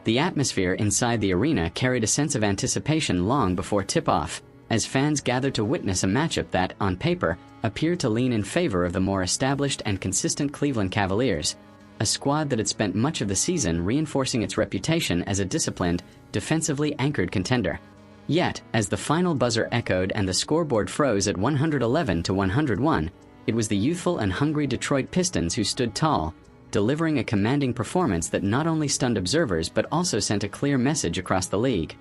The atmosphere inside the arena carried a sense of anticipation long before tip-off, as fans gathered to witness a matchup that, on paper, appeared to lean in favor of the more established and consistent Cleveland Cavaliers, a squad that had spent much of the season reinforcing its reputation as a disciplined, defensively anchored contender. Yet, as the final buzzer echoed and the scoreboard froze at 111-101, it was the youthful and hungry Detroit Pistons who stood tall, delivering a commanding performance that not only stunned observers but also sent a clear message across the league.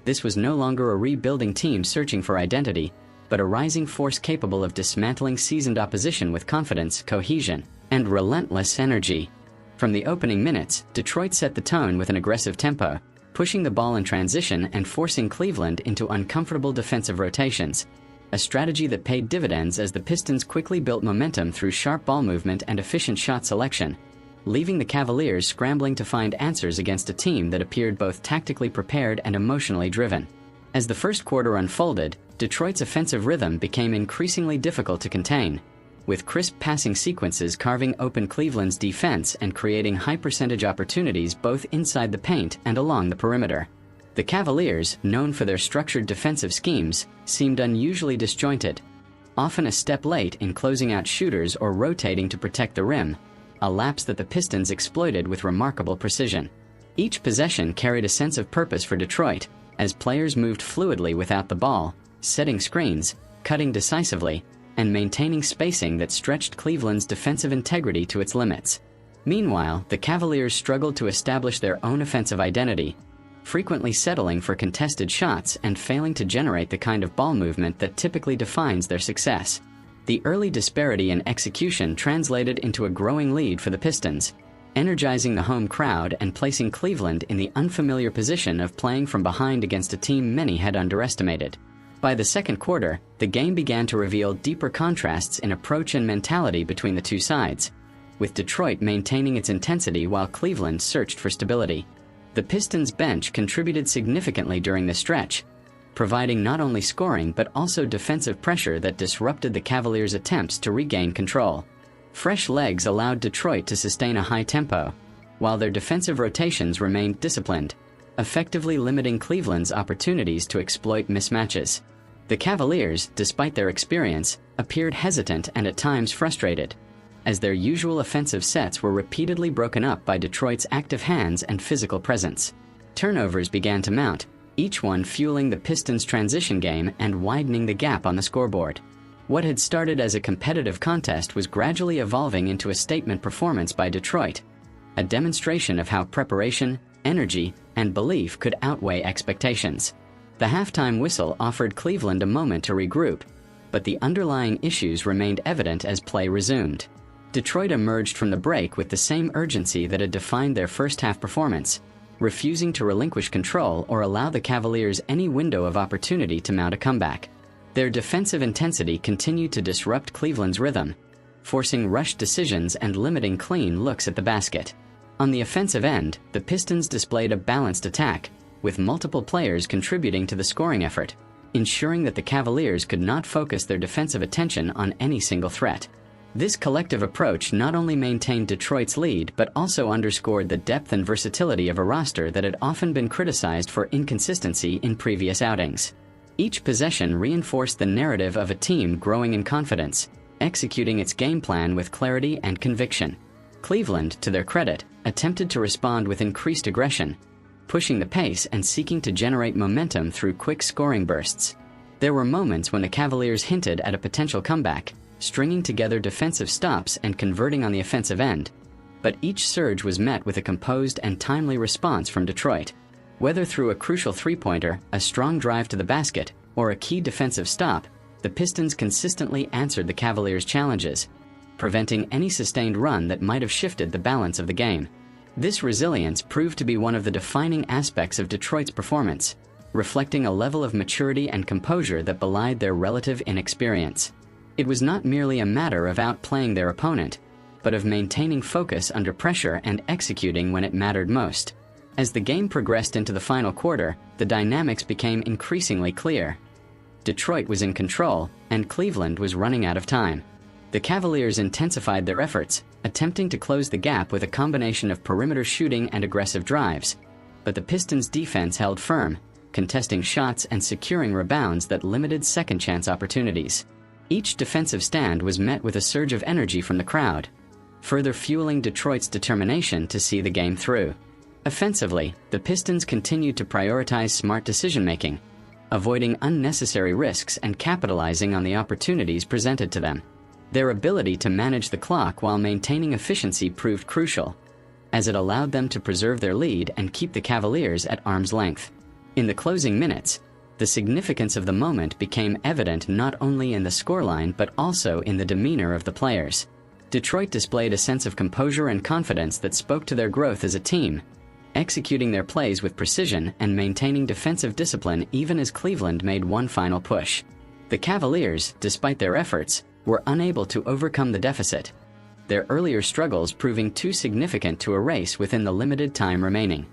This was no longer a rebuilding team searching for identity, but a rising force capable of dismantling seasoned opposition with confidence, cohesion, and relentless energy. From the opening minutes, Detroit set the tone with an aggressive tempo, pushing the ball in transition and forcing Cleveland into uncomfortable defensive rotations, a strategy that paid dividends as the Pistons quickly built momentum through sharp ball movement and efficient shot selection, leaving the Cavaliers scrambling to find answers against a team that appeared both tactically prepared and emotionally driven. As the first quarter unfolded, Detroit's offensive rhythm became increasingly difficult to contain, with crisp passing sequences carving open Cleveland's defense and creating high-percentage opportunities both inside the paint and along the perimeter. The Cavaliers, known for their structured defensive schemes, seemed unusually disjointed, often a step late in closing out shooters or rotating to protect the rim, a lapse that the Pistons exploited with remarkable precision. Each possession carried a sense of purpose for Detroit, as players moved fluidly without the ball, setting screens, cutting decisively, and maintaining spacing that stretched Cleveland's defensive integrity to its limits. Meanwhile, the Cavaliers struggled to establish their own offensive identity, frequently settling for contested shots and failing to generate the kind of ball movement that typically defines their success. The early disparity in execution translated into a growing lead for the Pistons, energizing the home crowd and placing Cleveland in the unfamiliar position of playing from behind against a team many had underestimated. By the second quarter, the game began to reveal deeper contrasts in approach and mentality between the two sides, with Detroit maintaining its intensity while Cleveland searched for stability. The Pistons' bench contributed significantly during the stretch, providing not only scoring but also defensive pressure that disrupted the Cavaliers' attempts to regain control. Fresh legs allowed Detroit to sustain a high tempo, while their defensive rotations remained disciplined, effectively limiting Cleveland's opportunities to exploit mismatches. The Cavaliers, despite their experience, appeared hesitant and at times frustrated, as their usual offensive sets were repeatedly broken up by Detroit's active hands and physical presence. Turnovers began to mount, each one fueling the Pistons' transition game and widening the gap on the scoreboard. What had started as a competitive contest was gradually evolving into a statement performance by Detroit, a demonstration of how preparation, energy, and belief could outweigh expectations. The halftime whistle offered Cleveland a moment to regroup, but the underlying issues remained evident as play resumed. Detroit emerged from the break with the same urgency that had defined their first-half performance, refusing to relinquish control or allow the Cavaliers any window of opportunity to mount a comeback. Their defensive intensity continued to disrupt Cleveland's rhythm, forcing rushed decisions and limiting clean looks at the basket. On the offensive end, the Pistons displayed a balanced attack, with multiple players contributing to the scoring effort, ensuring that the Cavaliers could not focus their defensive attention on any single threat. This collective approach not only maintained Detroit's lead but also underscored the depth and versatility of a roster that had often been criticized for inconsistency in previous outings. Each possession reinforced the narrative of a team growing in confidence, executing its game plan with clarity and conviction. Cleveland, to their credit, attempted to respond with increased aggression, pushing the pace and seeking to generate momentum through quick scoring bursts. There were moments when the Cavaliers hinted at a potential comeback, stringing together defensive stops and converting on the offensive end, but each surge was met with a composed and timely response from Detroit. Whether through a crucial three-pointer, a strong drive to the basket, or a key defensive stop, the Pistons consistently answered the Cavaliers' challenges, preventing any sustained run that might have shifted the balance of the game. This resilience proved to be one of the defining aspects of Detroit's performance, reflecting a level of maturity and composure that belied their relative inexperience. It was not merely a matter of outplaying their opponent, but of maintaining focus under pressure and executing when it mattered most. As the game progressed into the final quarter, the dynamics became increasingly clear. Detroit was in control, and Cleveland was running out of time. The Cavaliers intensified their efforts, attempting to close the gap with a combination of perimeter shooting and aggressive drives, but the Pistons' defense held firm, contesting shots and securing rebounds that limited second-chance opportunities. Each defensive stand was met with a surge of energy from the crowd, further fueling Detroit's determination to see the game through. Offensively, the Pistons continued to prioritize smart decision-making, avoiding unnecessary risks and capitalizing on the opportunities presented to them. Their ability to manage the clock while maintaining efficiency proved crucial, as it allowed them to preserve their lead and keep the Cavaliers at arm's length. In the closing minutes, the significance of the moment became evident not only in the scoreline but also in the demeanor of the players. Detroit displayed a sense of composure and confidence that spoke to their growth as a team, executing their plays with precision and maintaining defensive discipline even as Cleveland made one final push. The Cavaliers, despite their efforts, were unable to overcome the deficit, their earlier struggles proving too significant to erase within the limited time remaining.